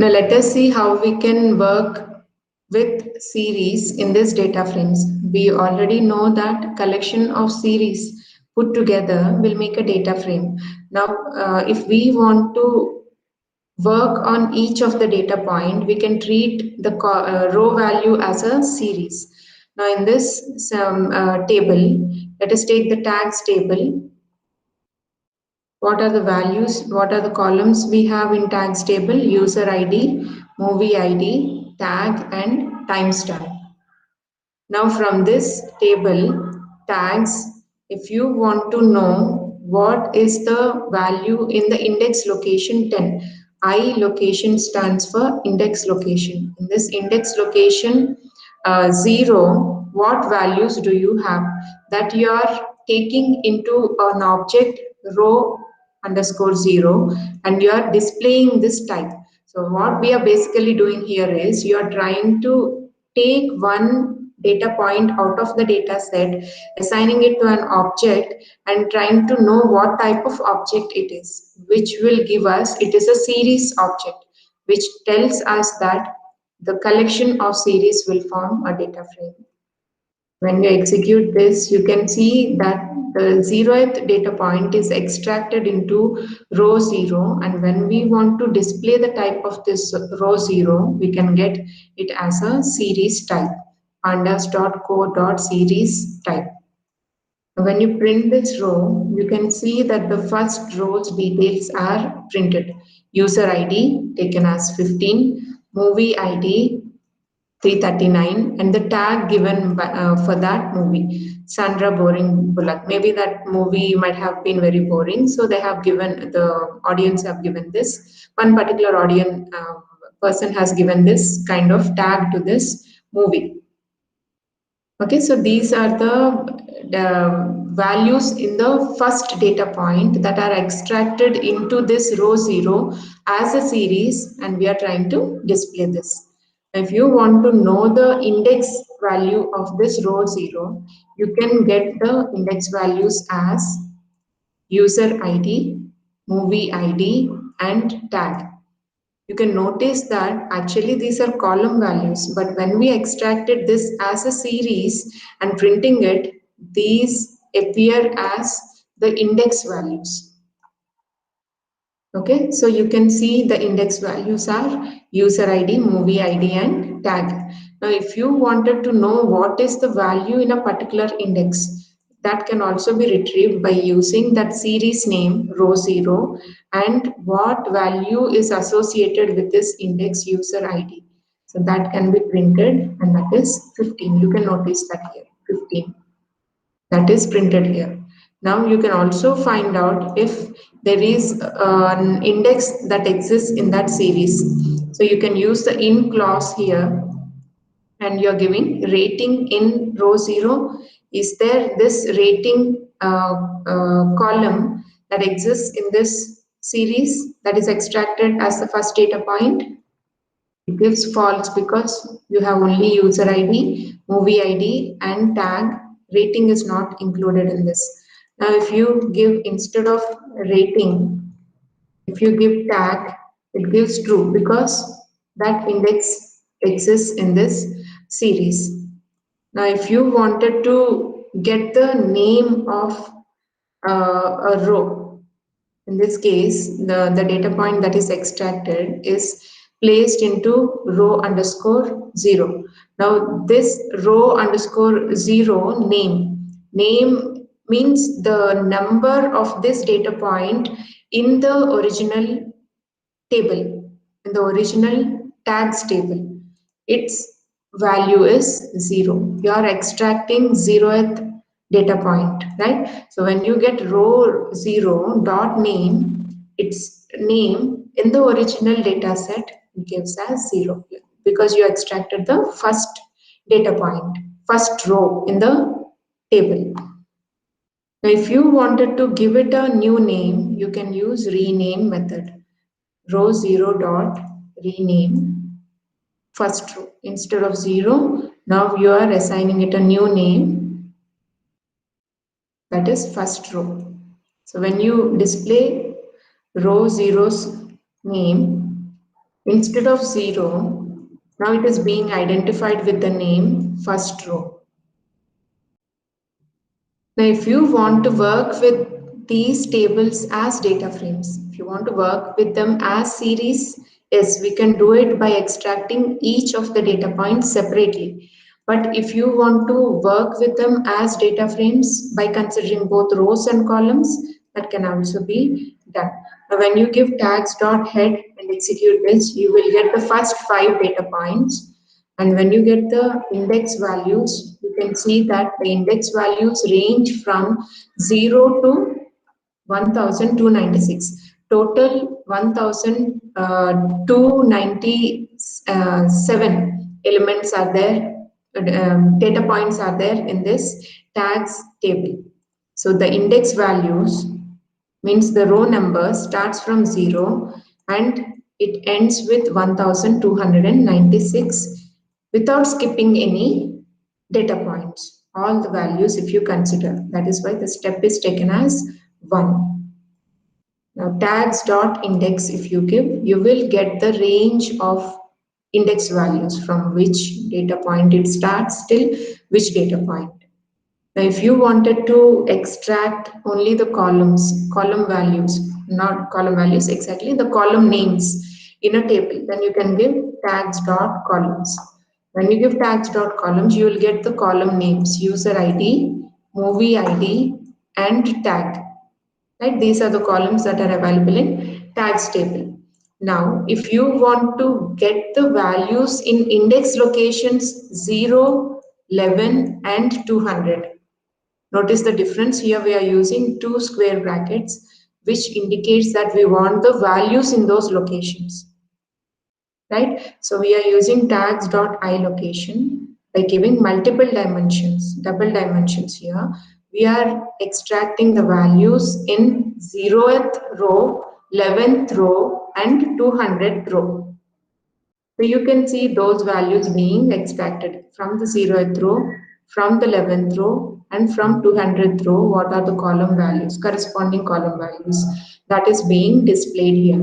Now let us see how we can work with series in this data frames. We already know that collection of series put together will make a data frame. Now, if we want to work on each of the data point, we can treat the row value as a series. Now, in this table, let us take the tags table. What are the values? What are the columns we have in tags table? User ID, movie ID, tag, and timestamp. Now from this table, tags, if you want to know what is the value in the index location 10, I location stands for index location. In this index location 0, what values do you have that you are taking into an object row underscore 0 and you are displaying this type. So what we are basically doing here is you are trying to take one data point out of the data set, assigning it to an object and trying to know what type of object it is, which will give us, it is a series object, which tells us that the collection of series will form a data frame. When you execute this, you can see that the 0th data point is extracted into row 0, and when we want to display the type of this row 0, we can get it as a series type, pandas.co.series type. When you print this row, you can see that the first row's details are printed. User ID taken as 15, movie ID 339, and the tag given for that movie, Sandra Boring Bullock. Maybe that movie might have been very boring, so they have given, the audience have given this. One particular audience person has given this kind of tag to this movie. Okay, so these are the values in the first data point that are extracted into this row 0 as a series, and we are trying to display this. If you want to know the index value of this row 0, you can get the index values as user ID, movie ID, and tag. You can notice that actually these are column values, but when we extracted this as a series and printing it, these appear as the index values. Okay, so you can see the index values are user ID, movie ID, and tag. Now, if you wanted to know what is the value in a particular index, that can also be retrieved by using that series name row 0 and what value is associated with this index user ID. So that can be printed, and that is 15. You can notice that here, 15. That is printed here. Now you can also find out if there is an index that exists in that series. So you can use the in clause here, and you're giving rating in row 0. Is there this rating column that exists in this series that is extracted as the first data point? It gives false because you have only user ID, movie ID, and tag. Rating is not included in this. Now, if you give instead of rating, if you give tag, it gives true because that index exists in this series. Now, if you wanted to get the name of a row, in this case, the data point that is extracted is placed into row underscore 0. Now, this row underscore 0 name means the number of this data point in the original table, in the original tags table. Its value is 0. You are extracting 0th data point, right? So when you get row 0 dot name, its name in the original data set gives as 0 because you extracted the first data point, first row in the table. Now, if you wanted to give it a new name, you can use rename method. Row 0 dot rename first row. Instead of 0, now you are assigning it a new name, that is first row. So when you display row 0's name, Instead of 0, now it is being identified with the name first row. Now, if you want to work with these tables as data frames, if you want to work with them as series, yes, we can do it by extracting each of the data points separately. But if you want to work with them as data frames by considering both rows and columns, that can also be done. Now, when you give tags.head and execute this, you will get the first 5 data points. And when you get the index values, you can see that the index values range from 0 to 1296. Total 1297 elements are there, data points are there in this tags table. So the index values means the row number starts from 0 and it ends with 1296 without skipping any data points. All the values if you consider. That is why the step is taken as 1. Now tags.index if you give, you will get the range of index values from which data point it starts till which data point. Now, if you wanted to extract only the column values, not column values exactly, the column names in a table, then you can give tags.columns. When you give tags.columns, you will get the column names, user ID, movie ID, and tag. Right? These are the columns that are available in tags table. Now, if you want to get the values in index locations 0, 11, and 200, notice the difference here. We are using 2 square brackets, which indicates that we want the values in those locations, right? So we are using tags.iLocation by giving multiple dimensions, double dimensions here. We are extracting the values in 0th row, 11th row, and 200th row. So you can see those values being extracted from the 0th row, from the 11th row, and from 200th row. What are the column values, corresponding column values that is being displayed here.